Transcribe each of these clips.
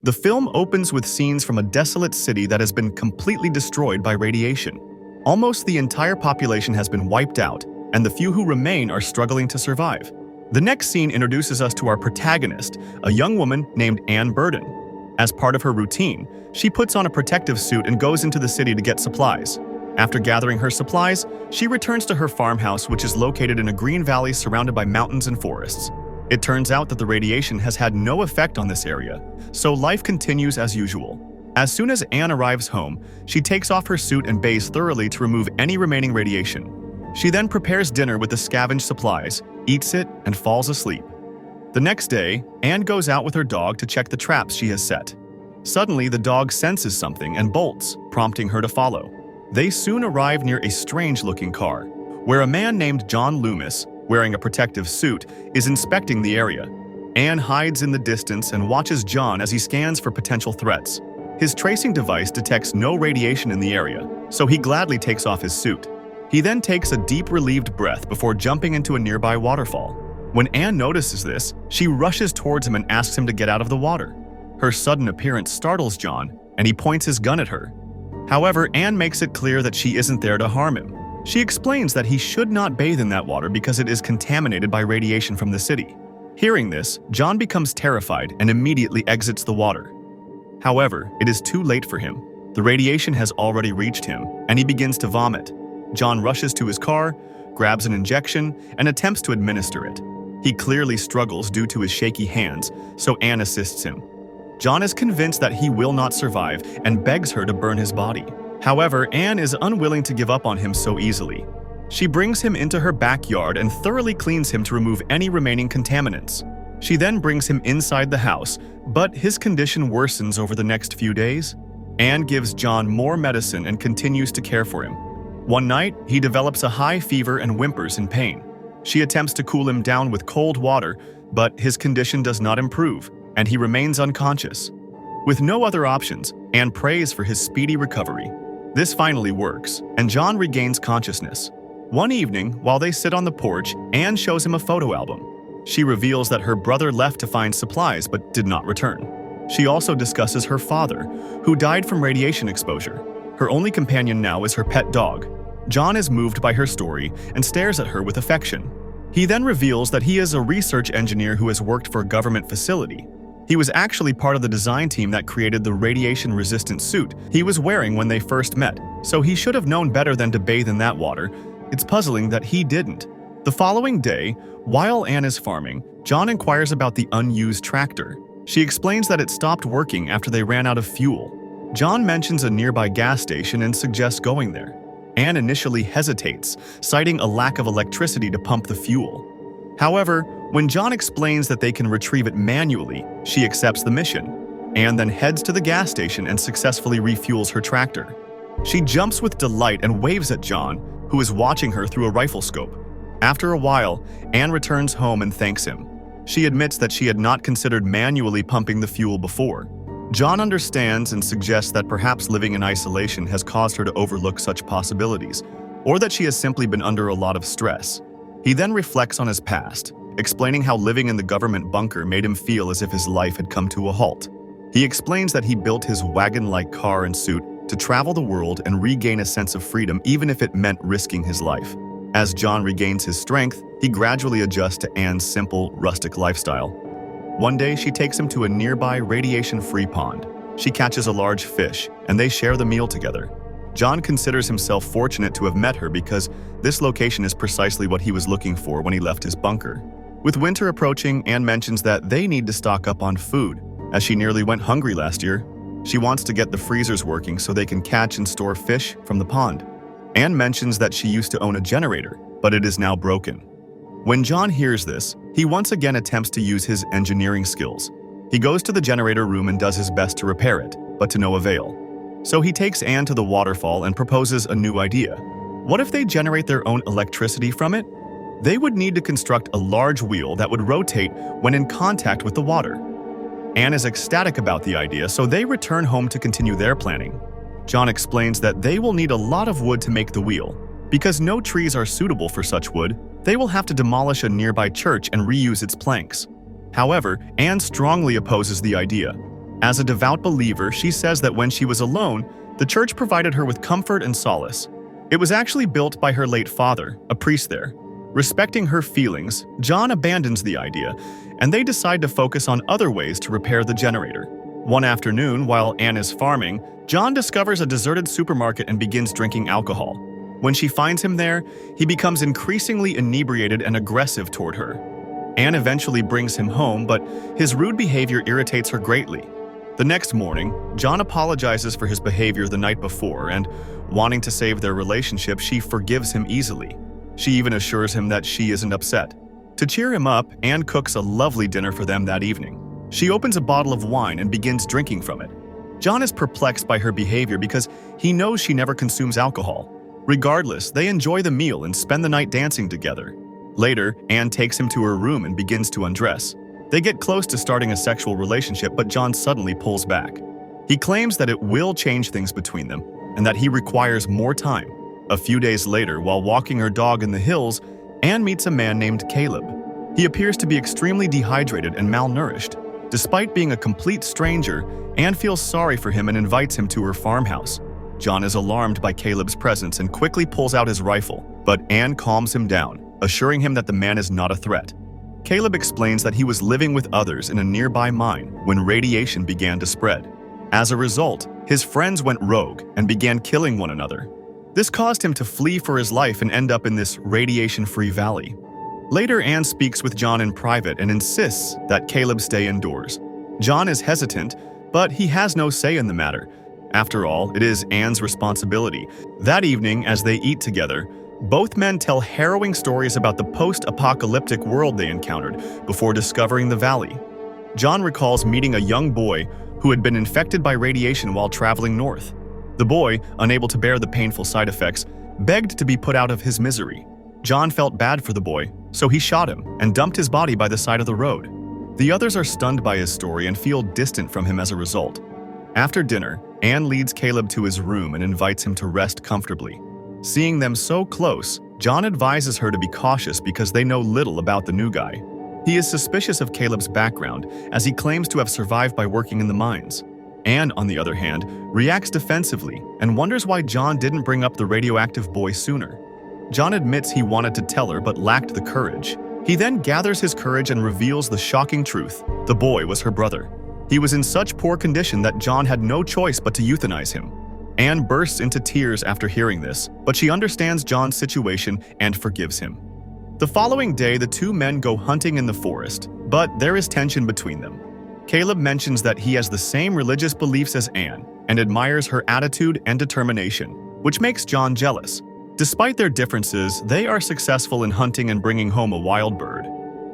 The film opens with scenes from a desolate city that has been completely destroyed by radiation. Almost the entire population has been wiped out, and the few who remain are struggling to survive. The next scene introduces us to our protagonist, a young woman named Anne Burden. As part of her routine, she puts on a protective suit and goes into the city to get supplies. After gathering her supplies, she returns to her farmhouse, which is located in a green valley surrounded by mountains and forests. It turns out that the radiation has had no effect on this area, so life continues as usual. As soon as Anne arrives home, she takes off her suit and bathes thoroughly to remove any remaining radiation. She then prepares dinner with the scavenged supplies, eats it, and falls asleep. The next day, Anne goes out with her dog to check the traps she has set. Suddenly, the dog senses something and bolts, prompting her to follow. They soon arrive near a strange-looking car, where a man named John Loomis, wearing a protective suit, is inspecting the area. Anne hides in the distance and watches John as he scans for potential threats. His tracing device detects no radiation in the area, so he gladly takes off his suit. He then takes a deep, relieved breath before jumping into a nearby waterfall. When Anne notices this, she rushes towards him and asks him to get out of the water. Her sudden appearance startles John, and he points his gun at her. However, Anne makes it clear that she isn't there to harm him. She explains that he should not bathe in that water because it is contaminated by radiation from the city. Hearing this, John becomes terrified and immediately exits the water. However, it is too late for him. The radiation has already reached him, and he begins to vomit. John rushes to his car, grabs an injection, and attempts to administer it. He clearly struggles due to his shaky hands, so Anne assists him. John is convinced that he will not survive and begs her to burn his body. However, Anne is unwilling to give up on him so easily. She brings him into her backyard and thoroughly cleans him to remove any remaining contaminants. She then brings him inside the house, but his condition worsens over the next few days. Anne gives John more medicine and continues to care for him. One night, he develops a high fever and whimpers in pain. She attempts to cool him down with cold water, but his condition does not improve, and he remains unconscious. With no other options, Anne prays for his speedy recovery. This finally works, and John regains consciousness. One evening, while they sit on the porch, Anne shows him a photo album. She reveals that her brother left to find supplies but did not return. She also discusses her father, who died from radiation exposure. Her only companion now is her pet dog. John is moved by her story and stares at her with affection. He then reveals that he is a research engineer who has worked for a government facility. He was actually part of the design team that created the radiation-resistant suit he was wearing when they first met, so he should have known better than to bathe in that water. It's puzzling that he didn't. The following day, while Anne is farming, John inquires about the unused tractor. She explains that it stopped working after they ran out of fuel. John mentions a nearby gas station and suggests going there. Anne initially hesitates, citing a lack of electricity to pump the fuel. However, when John explains that they can retrieve it manually, she accepts the mission. Anne then heads to the gas station and successfully refuels her tractor. She jumps with delight and waves at John, who is watching her through a rifle scope. After a while, Anne returns home and thanks him. She admits that she had not considered manually pumping the fuel before. John understands and suggests that perhaps living in isolation has caused her to overlook such possibilities, or that she has simply been under a lot of stress. He then reflects on his past, explaining how living in the government bunker made him feel as if his life had come to a halt. He explains that he built his wagon-like car and suit to travel the world and regain a sense of freedom, even if it meant risking his life. As John regains his strength, he gradually adjusts to Anne's simple, rustic lifestyle. One day, she takes him to a nearby radiation-free pond. She catches a large fish, and they share the meal together. John considers himself fortunate to have met her because this location is precisely what he was looking for when he left his bunker. With winter approaching, Anne mentions that they need to stock up on food, as she nearly went hungry last year. She wants to get the freezers working so they can catch and store fish from the pond. Anne mentions that she used to own a generator, but it is now broken. When John hears this, he once again attempts to use his engineering skills. He goes to the generator room and does his best to repair it, but to no avail. So he takes Anne to the waterfall and proposes a new idea. What if they generate their own electricity from it? They would need to construct a large wheel that would rotate when in contact with the water. Anne is ecstatic about the idea, so they return home to continue their planning. John explains that they will need a lot of wood to make the wheel. Because no trees are suitable for such wood, they will have to demolish a nearby church and reuse its planks. However, Anne strongly opposes the idea. As a devout believer, she says that when she was alone, the church provided her with comfort and solace. It was actually built by her late father, a priest there. Respecting her feelings, John abandons the idea, and they decide to focus on other ways to repair the generator. One afternoon, while Anne is farming, John discovers a deserted supermarket and begins drinking alcohol. When she finds him there, he becomes increasingly inebriated and aggressive toward her. Anne eventually brings him home, but his rude behavior irritates her greatly. The next morning, John apologizes for his behavior the night before, and, wanting to save their relationship, she forgives him easily. She even assures him that she isn't upset. To cheer him up, Anne cooks a lovely dinner for them that evening. She opens a bottle of wine and begins drinking from it. John is perplexed by her behavior because he knows she never consumes alcohol. Regardless, they enjoy the meal and spend the night dancing together. Later, Anne takes him to her room and begins to undress. They get close to starting a sexual relationship, but John suddenly pulls back. He claims that it will change things between them and that he requires more time. A few days later, while walking her dog in the hills, Anne meets a man named Caleb. He appears to be extremely dehydrated and malnourished. Despite being a complete stranger, Anne feels sorry for him and invites him to her farmhouse. John is alarmed by Caleb's presence and quickly pulls out his rifle, but Anne calms him down, assuring him that the man is not a threat. Caleb explains that he was living with others in a nearby mine when radiation began to spread. As a result, his friends went rogue and began killing one another. This caused him to flee for his life and end up in this radiation-free valley. Later, Anne speaks with John in private and insists that Caleb stay indoors. John is hesitant, but he has no say in the matter. After all, it is Anne's responsibility. That evening, as they eat together, both men tell harrowing stories about the post-apocalyptic world they encountered before discovering the valley. John recalls meeting a young boy who had been infected by radiation while traveling north. The boy, unable to bear the painful side effects, begged to be put out of his misery. John felt bad for the boy, so he shot him and dumped his body by the side of the road. The others are stunned by his story and feel distant from him as a result. After dinner, Anne leads Caleb to his room and invites him to rest comfortably. Seeing them so close, John advises her to be cautious because they know little about the new guy. He is suspicious of Caleb's background, as he claims to have survived by working in the mines. Anne, on the other hand, reacts defensively and wonders why John didn't bring up the radioactive boy sooner. John admits he wanted to tell her but lacked the courage. He then gathers his courage and reveals the shocking truth: the boy was her brother. He was in such poor condition that John had no choice but to euthanize him. Anne bursts into tears after hearing this, but she understands John's situation and forgives him. The following day, the two men go hunting in the forest, but there is tension between them. Caleb mentions that he has the same religious beliefs as Anne and admires her attitude and determination, which makes John jealous. Despite their differences, they are successful in hunting and bringing home a wild bird.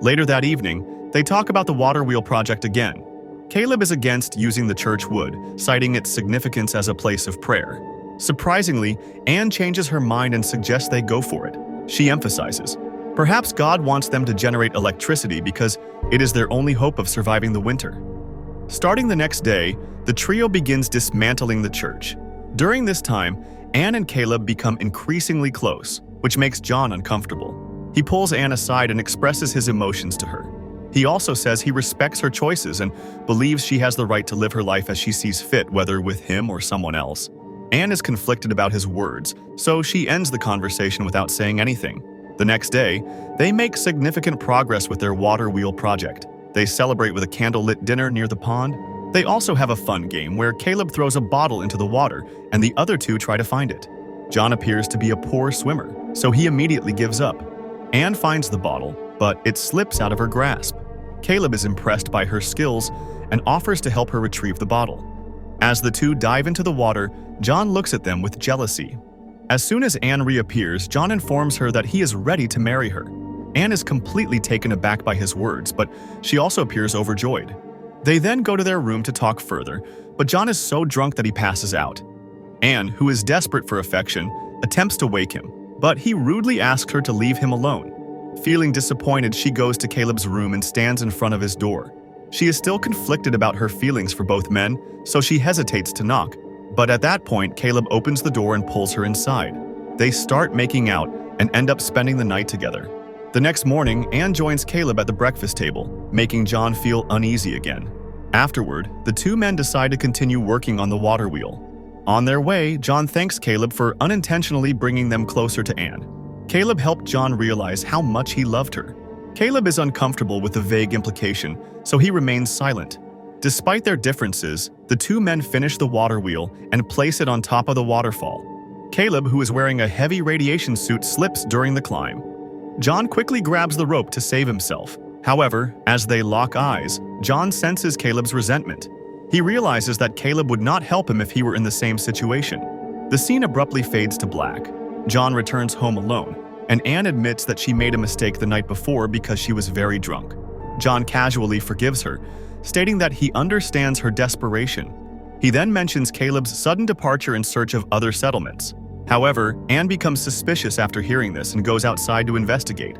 Later that evening, they talk about the water wheel project again. Caleb is against using the church wood, citing its significance as a place of prayer. Surprisingly, Anne changes her mind and suggests they go for it. She emphasizes, perhaps God wants them to generate electricity because it is their only hope of surviving the winter. Starting the next day, the trio begins dismantling the church. During this time, Anne and Caleb become increasingly close, which makes John uncomfortable. He pulls Anne aside and expresses his emotions to her. He also says he respects her choices and believes she has the right to live her life as she sees fit, whether with him or someone else. Anne is conflicted about his words, so she ends the conversation without saying anything. The next day, they make significant progress with their water wheel project. They celebrate with a candlelit dinner near the pond. They also have a fun game where Caleb throws a bottle into the water and the other two try to find it. John appears to be a poor swimmer, so he immediately gives up. Anne finds the bottle, but it slips out of her grasp. Caleb is impressed by her skills and offers to help her retrieve the bottle. As the two dive into the water, John looks at them with jealousy. As soon as Anne reappears, John informs her that he is ready to marry her. Anne is completely taken aback by his words, but she also appears overjoyed. They then go to their room to talk further, but John is so drunk that he passes out. Anne, who is desperate for affection, attempts to wake him, but he rudely asks her to leave him alone. Feeling disappointed, she goes to Caleb's room and stands in front of his door. She is still conflicted about her feelings for both men, so she hesitates to knock. But at that point, Caleb opens the door and pulls her inside. They start making out and end up spending the night together. The next morning, Anne joins Caleb at the breakfast table, making John feel uneasy again. Afterward, the two men decide to continue working on the water wheel. On their way, John thanks Caleb for unintentionally bringing them closer to Anne. Caleb helped John realize how much he loved her. Caleb is uncomfortable with the vague implication, so he remains silent. Despite their differences, the two men finish the water wheel and place it on top of the waterfall. Caleb, who is wearing a heavy radiation suit, slips during the climb. John quickly grabs the rope to save himself. However, as they lock eyes, John senses Caleb's resentment. He realizes that Caleb would not help him if he were in the same situation. The scene abruptly fades to black. John returns home alone, and Anne admits that she made a mistake the night before because she was very drunk. John casually forgives her, stating that he understands her desperation. He then mentions Caleb's sudden departure in search of other settlements. However, Anne becomes suspicious after hearing this and goes outside to investigate.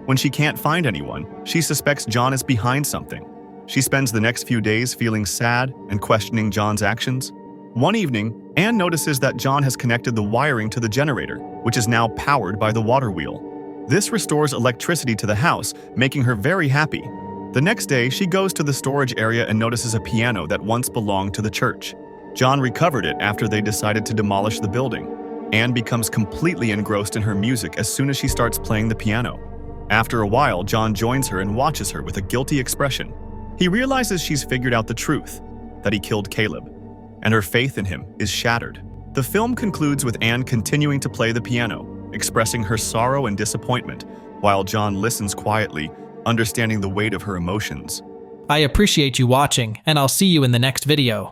When she can't find anyone, she suspects John is behind something. She spends the next few days feeling sad and questioning John's actions. One evening, Anne notices that John has connected the wiring to the generator, which is now powered by the water wheel. This restores electricity to the house, making her very happy. The next day, she goes to the storage area and notices a piano that once belonged to the church. John recovered it after they decided to demolish the building. Anne becomes completely engrossed in her music as soon as she starts playing the piano. After a while, John joins her and watches her with a guilty expression. He realizes she's figured out the truth, that he killed Caleb, and her faith in him is shattered. The film concludes with Anne continuing to play the piano, expressing her sorrow and disappointment, while John listens quietly, understanding the weight of her emotions. I appreciate you watching, and I'll see you in the next video.